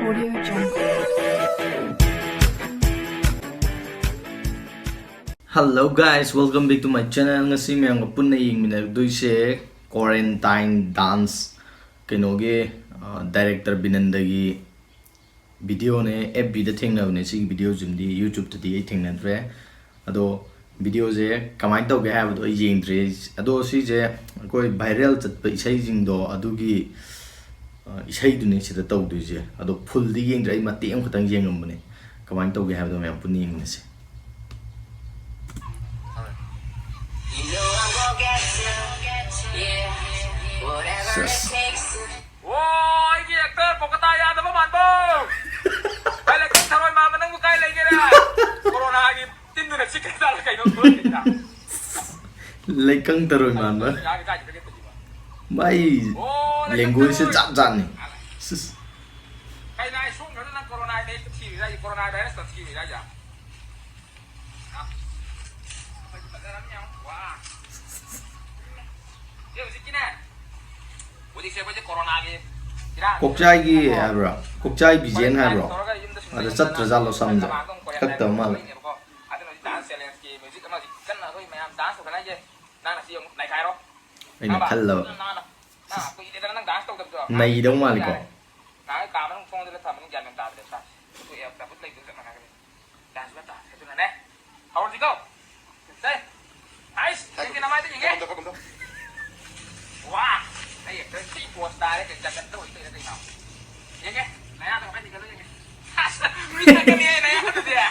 Audio Jungle. Hello guys, welcome back to my channel. Ngasi mayang punna yingminagdoise quarantine dance kenoge director Binanda gi video ne FB da thengnabne si video jumdi YouTube ta di thengnadre ado video je kamai tawge habdo yengdre ado si je koi viral chatpa isai jingdo adugi isai dune sida tawduje ado full di yengdre ai mate am khatang yengamne kamai tawge habdo mayam punni yingnase Wah, ini aktor pokoknya ada apa manpo? Balik ke saroi mama nang bukai lagi ni. Corona lagi tindu nak sikit salah kayu nunggu kita. Lekang terus mana? Mai, lenggu itu jap ni. Kayu naik sung, kalau nang corona ini kecil saja, corona virus kecil saja. Wah, dia mesti kena. Udik siapa je corona lagi. Kokjai gi habra kokjai bijen habra ada sat rezalo samja kakta mal ini khallo nai dong mal ko wah đây là cái của style đấy chặt chặt tôi tự tự nào vậy cái này ăn cái gì cái này mình cái này cái gì à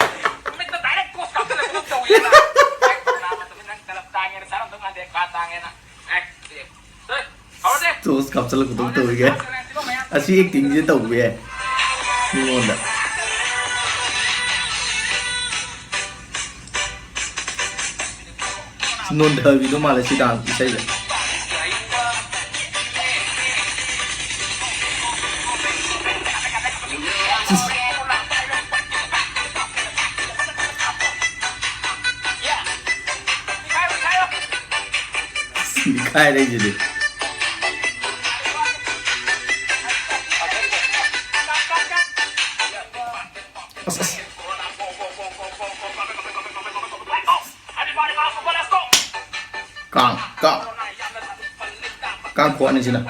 mình tự tải đấy cô sắm cái này cũng tôi vậy đó nào mà tụi mình đang làm tay nghe nó sáng tụi mình để qua tay nghe nè này đây hỏi đi tu skap sala kutung tu ge asi acting je tau ge ngon da non da video mala si dan isai je Dikai đây jadi. Kang kuat ni sini.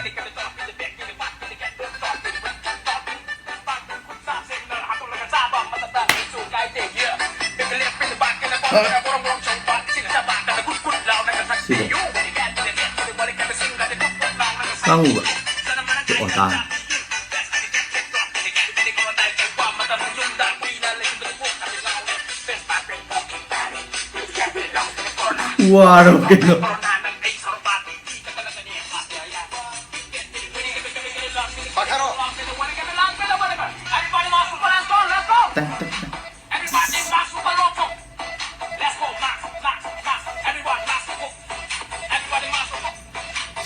Kang ba? Oh ta. Wow, gitu.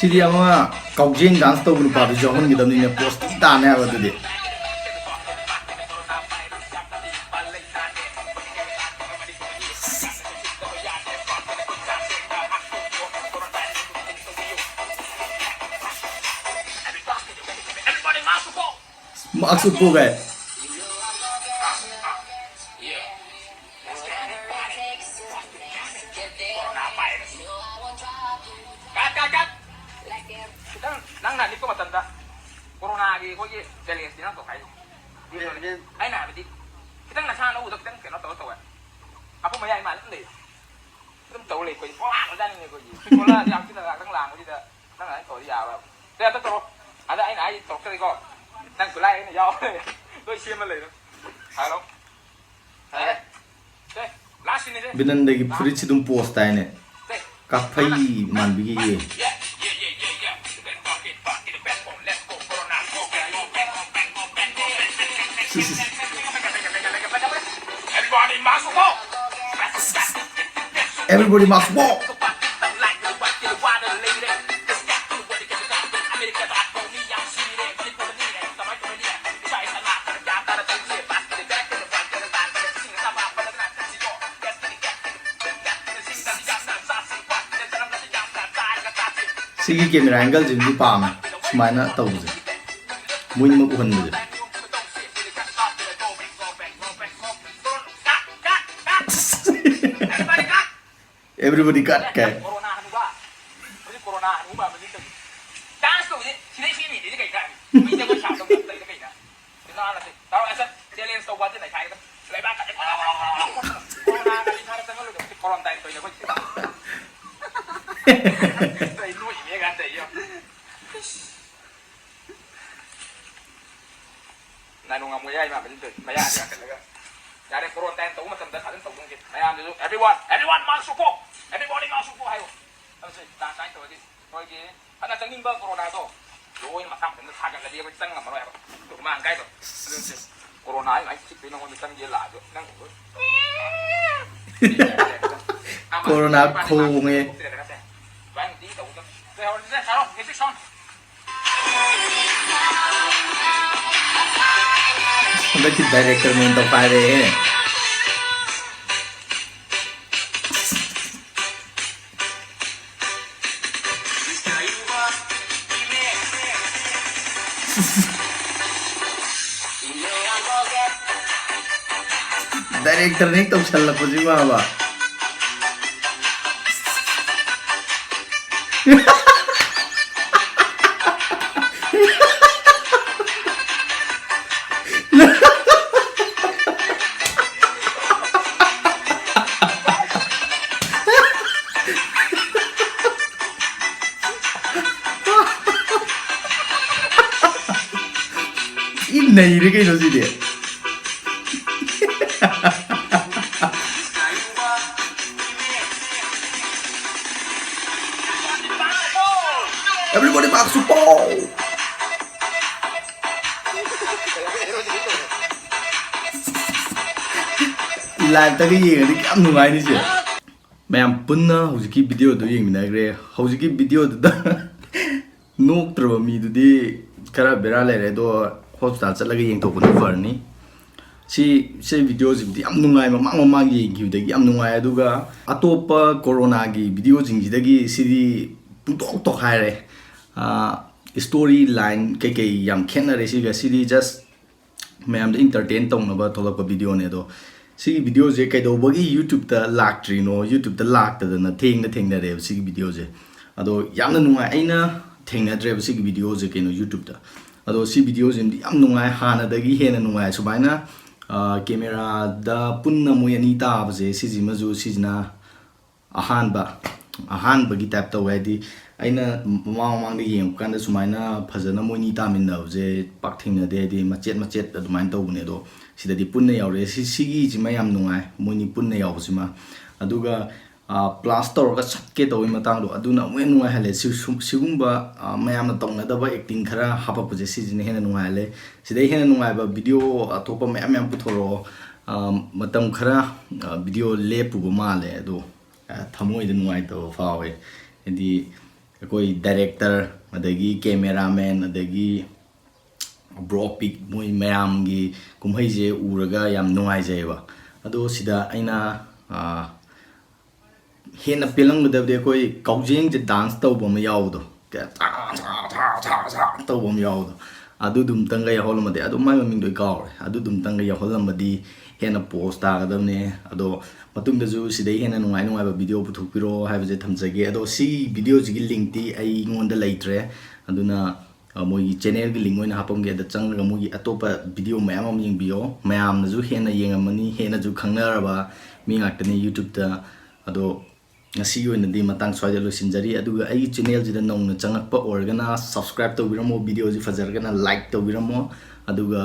Si dia mah kau jeng dance tu berupa tu jangan kita ni post kita ni apa tu dia. Maksud tu kan? Nang nani ko matanda. Corona gi ko ye delias dinang to kai. Ai na bi. Kitang na sana udak kitang keno to to. Apa mayai ma ni. Kitang to le ko. Wah, dan ni ko ji. Ko la yang kita tang lang ko ji da. Nang ai to ya ba. Te ta to. Ada ai ai to kai ko. Nang ku lai ni yao. Tôi xem mà lấy đó. Hello. Hey. Đây, last ni đây. Binanda gi free chidum post ai ne. Kapai man bi ye. Everybody must walk. Sige camera angle jim di pam. Sumana tawuze. Muin mo kuhan mo. everybody cut ไก่ โคโรนาหนูว่าไม่ใช่โคโรนาหนูว่ามันนี่ตึงด้านสุดนี่ที่ได้ที่นี่ที่ไก่ไก่ไม่ใช่คนฉาบตรงนั้นเลยไก่นะเป็นนั่นแหละสิเราไอ้สัตว์เจเลนสวัสดิ์ที่ไหนใช้กันอะไรบ้างกันโคโรนาการที่ทางตั้งก็เลยเป็นโคโรนาตัวเดียวก็ใช่ตัวนู้นอย่างนี้กันแต่ยังนายนุ่งงามวยใหญ่มาเป็นตึงไม่ยากกันเลยก็อย่าได้โคโรนาตัวมันจำได้ขาดตั้งตัวตรงนี้ไม่ยากเลย everyone มาสุโข everybody มาสุโขให้เอาสิตาซ้ายตัวที่ตัวที่อันนั้นจะนิ่งเบอร์โคโรนาตัวโอ้ยมาทำเป็นทางกันเลยเดียวไปตั้งกับมาเลยครับถูกมาใกล้ตัวโคโรนาไอ้คิดไปน้องมันตั้งเยอะหลายด้วยนั่งหัวโคโรนาโคงไงไม่คิด director มันต่อไปเลย director ni तो चल ना पुजी बाबा ये नहीं रे कहीं रोजी दे Everybody back to ball. Live ta cái gì thì cảm nung ai đi chứ. Mày punna hojiki video do yeng mina gre. Hojiki video do nok tro mi do di kara bera le re do hospital chat laga yeng to kun fer ni. Si video ji di am nungai ma gi gi de gi am nungai aduga atopa corona gi video jing ji de gi si di tok tok hai re. Story line kei yam khenna re si ga si just ma'am entertain tong na ba thola ko video ne do si video je kai do bagi YouTube ta lak tri no YouTube ta lak ta na theng na re si video je ado yam na nungai aina theng na dre si video je kai no YouTube ta ado si video je yam nungai hana da gi he na nungai subaina camera da punna mo yani ta ba je si ji ma ju si na ahan ba gi tap ta wai di aina mama de yeng kan da sumaina phajana mo ni ta min na je pak thing na de di machet da dumain to ne do sida di punna yaw re si gi ji mayam nungai mo ni punna yaw sima aduga plaster ka chatke to wi matang do aduna mo nungai hale sigumba mayam na tong na da ba acting khara hapa puje si ji ne hena nungai le sida hena nungai ba video atopa mayam puthoro matam khara video le pu ma le do thamoi de nungai to fawe edi koi director adagi cameraman adagi bro pic moi mayam gi kumhai je uraga yam nungai jai ba ado sida aina hena pilang da de koi kaujeng je dance to bom yaw do ka to bom yaw do adu dum tanga ya holma de adu mai ming doi gaw adu dum tanga ya holma di hena post ta ga ne ado matung da ju sidai hena nungai ba video pu thupiro ha je thamjage ado si video ji link ti ai ngon da laitre aduna moi channel gi link oina hapom ge da chang ga moi atopa video mayam yeng bio mayam na ju hena yeng amani hena ju khangna ba mi ngakni YouTube ta ado ngasi oina di matang swai da lo sinjari aduga ai channel ji da nong na changak pa organa subscribe to biramo video ji fajar gana like to biramo aduga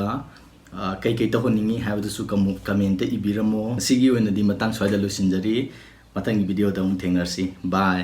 kai to honingi have to su comment ibiramo sigi oina di matang swai da lo sinjari matang video da um thengnarsi bye